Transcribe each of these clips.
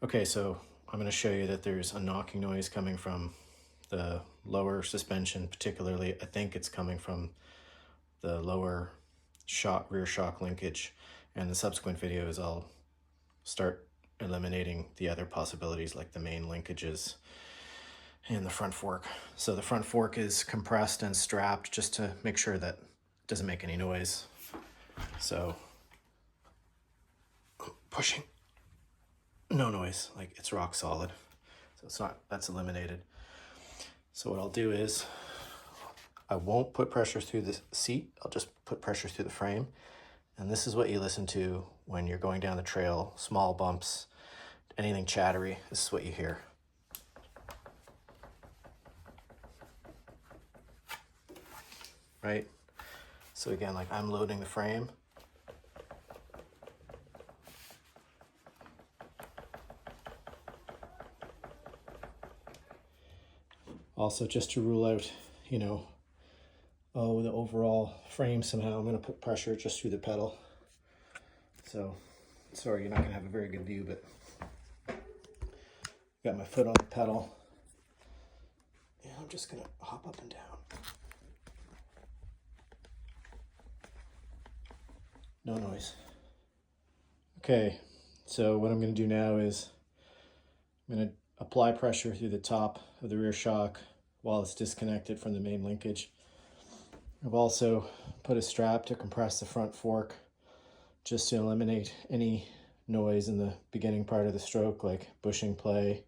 Okay, so I'm going to show you that there's a knocking noise coming from the lower suspension, particularly I think it's coming from the lower rear shock linkage, and the subsequent videos I'll start eliminating the other possibilities like the main linkages and the front fork. So the front fork is compressed and strapped just to make sure that it doesn't make any noise. So pushing, no noise, like it's rock solid. So it's not, that's eliminated. So what I'll do is I won't put pressure through the seat. I'll just put pressure through the frame. And this is what you listen to when you're going down the trail, small bumps, anything chattery. This is what you hear. Right? So again, like I'm loading the frame. Also, just to rule out, you know, the overall frame somehow, I'm going to put pressure just through the pedal. So, sorry, you're not going to have a very good view, but got my foot on the pedal. And I'm just going to hop up and down. No noise. Okay, so what I'm going to do now is I'm going to apply pressure through the top of the rear shock while it's disconnected from the main linkage. I've also put a strap to compress the front fork just to eliminate any noise in the beginning part of the stroke, like bushing play.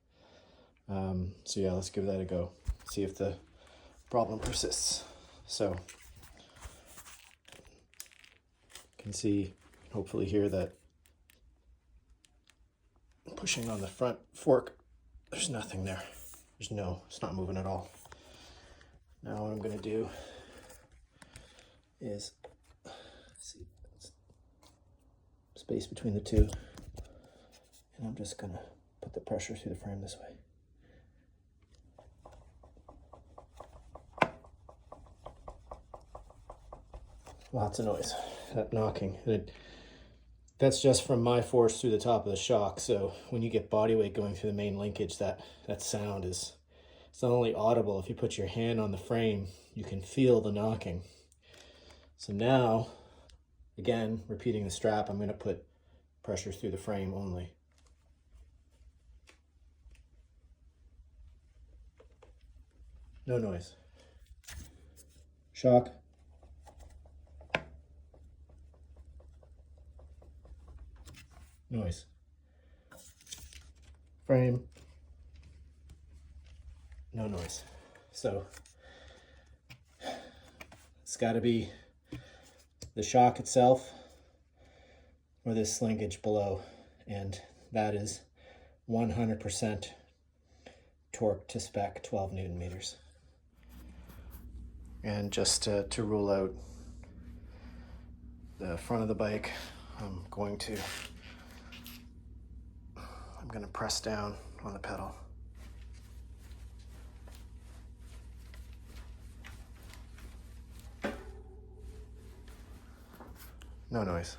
So yeah, let's give that a go. See if the problem persists. So you can see, hopefully hear that pushing on the front fork, there's nothing there. It's not moving at all. Now what I'm going to do is, see, space between the two, and I'm just going to put the pressure through the frame this way. Lots of noise, that knocking. That's just from my force through the top of the shock. So when you get body weight going through the main linkage, that sound is, it's not only audible, if you put your hand on the frame, you can feel the knocking. So now, again, repeating the strap, I'm going to put pressure through the frame only. No noise. Shock. Noise. Frame. No noise. So it's got to be the shock itself or this linkage below, and that is 100% torque to spec 12 Newton meters. And just to rule out the front of the bike, I'm going to press down on the pedal. No noise.